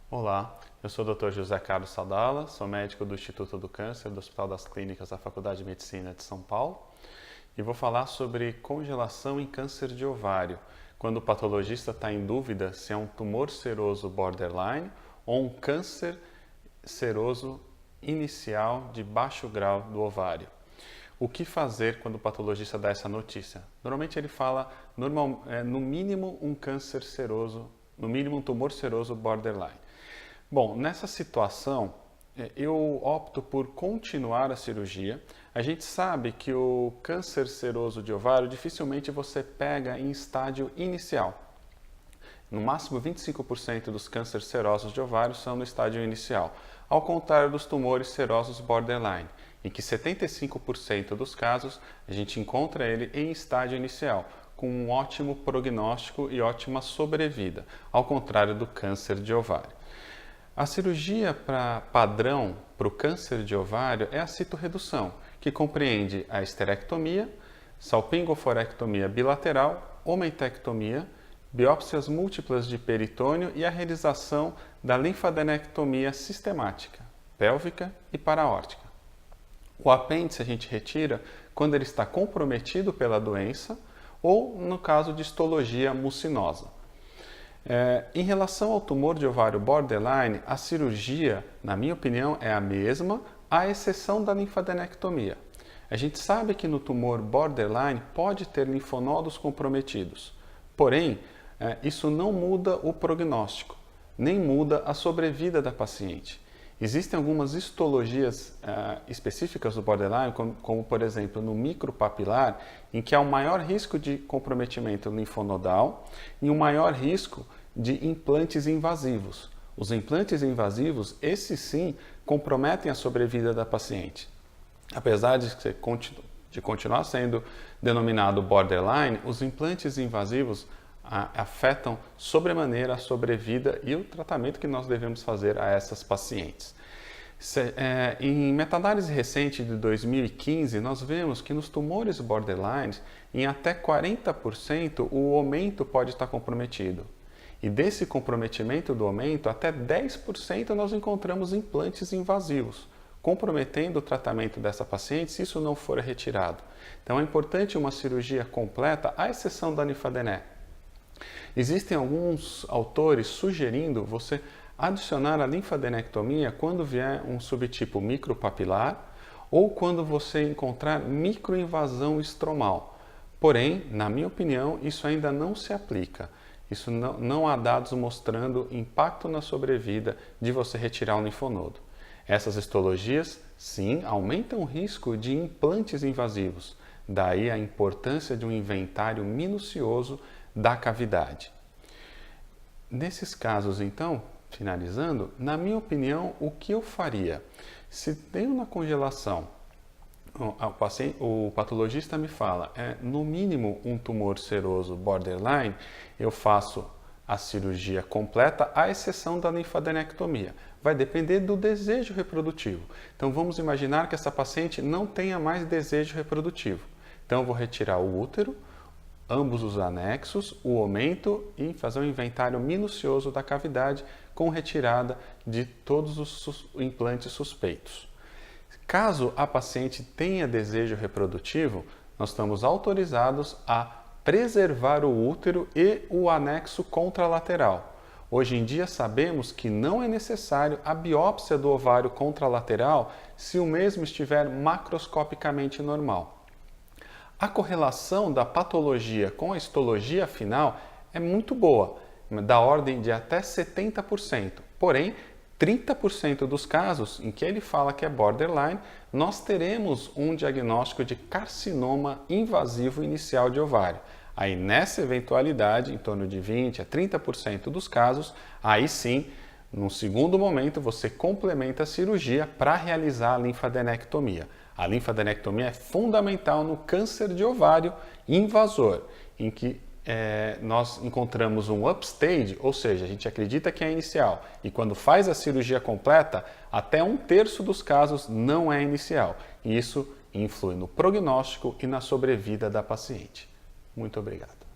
Olá, eu sou o Dr. José Carlos Sadala, sou médico do Instituto do Câncer do Hospital das Clínicas da Faculdade de Medicina de São Paulo e vou falar sobre congelação em câncer de ovário, quando o patologista está em dúvida se é um tumor seroso borderline ou um câncer seroso inicial de baixo grau do ovário. O que fazer quando o patologista dá essa notícia? Normalmente ele fala, no mínimo um câncer seroso, no mínimo um tumor seroso borderline. Bom, nessa situação, eu opto por continuar a cirurgia. A gente sabe que o câncer seroso de ovário dificilmente você pega em estágio inicial. No máximo 25% dos cânceres serosos de ovário são no estágio inicial, ao contrário dos tumores serosos borderline, em que 75% dos casos a gente encontra ele em estágio inicial, com um ótimo prognóstico e ótima sobrevida, ao contrário do câncer de ovário. A cirurgia padrão para o câncer de ovário é a citorredução, que compreende a esterectomia, salpingoforectomia bilateral, omentectomia, biópsias múltiplas de peritônio e a realização da linfadenectomia sistemática, pélvica e paraórtica. O apêndice a gente retira quando ele está comprometido pela doença ou no caso de histologia mucinosa. Em relação ao tumor de ovário borderline, a cirurgia, na minha opinião, é a mesma, à exceção da linfadenectomia. A gente sabe que no tumor borderline pode ter linfonodos comprometidos, porém, isso não muda o prognóstico, nem muda a sobrevida da paciente. Existem algumas histologias específicas do borderline, como por exemplo no micropapilar, em que há um maior risco de comprometimento linfonodal e um maior risco de implantes invasivos. Os implantes invasivos, esses sim, comprometem a sobrevida da paciente. Apesar de continuar sendo denominado borderline, os implantes invasivos afetam sobremaneira a sobrevida e o tratamento que nós devemos fazer a essas pacientes. Em meta-análise recente de 2015, nós vemos que nos tumores borderline, em até 40%, o aumento pode estar comprometido. E desse comprometimento do aumento, até 10% nós encontramos implantes invasivos, comprometendo o tratamento dessa paciente se isso não for retirado. Então é importante uma cirurgia completa, à exceção da linfadené. Existem alguns autores sugerindo você adicionar a linfadenectomia quando vier um subtipo micropapilar ou quando você encontrar microinvasão estromal. Porém, na minha opinião, isso ainda não se aplica. Isso não há dados mostrando impacto na sobrevida de você retirar o linfonodo. Essas histologias, sim, aumentam o risco de implantes invasivos. Daí a importância de um inventário minucioso da cavidade. Nesses casos, então, finalizando, na minha opinião, o que eu faria? Se tenho na congelação, o patologista me fala, no mínimo um tumor seroso borderline, eu faço a cirurgia completa, à exceção da linfadenectomia. Vai depender do desejo reprodutivo. Então vamos imaginar que essa paciente não tenha mais desejo reprodutivo. Então eu vou retirar o útero, ambos os anexos, o aumento e fazer um inventário minucioso da cavidade com retirada de todos os implantes suspeitos. Caso a paciente tenha desejo reprodutivo, nós estamos autorizados a preservar o útero e o anexo contralateral. Hoje em dia sabemos que não é necessário a biópsia do ovário contralateral se o mesmo estiver macroscopicamente normal. A correlação da patologia com a histologia final é muito boa, da ordem de até 70%. Porém, 30% dos casos em que ele fala que é borderline, nós teremos um diagnóstico de carcinoma invasivo inicial de ovário. Aí nessa eventualidade, em torno de 20 a 30% dos casos, aí sim, num segundo momento, você complementa a cirurgia para realizar a linfadenectomia. A linfadenectomia é fundamental no câncer de ovário invasor, em que nós encontramos um upstage, ou seja, a gente acredita que é inicial, e quando faz a cirurgia completa, até 1/3 dos casos não é inicial. E isso influi no prognóstico e na sobrevida da paciente. Muito obrigado.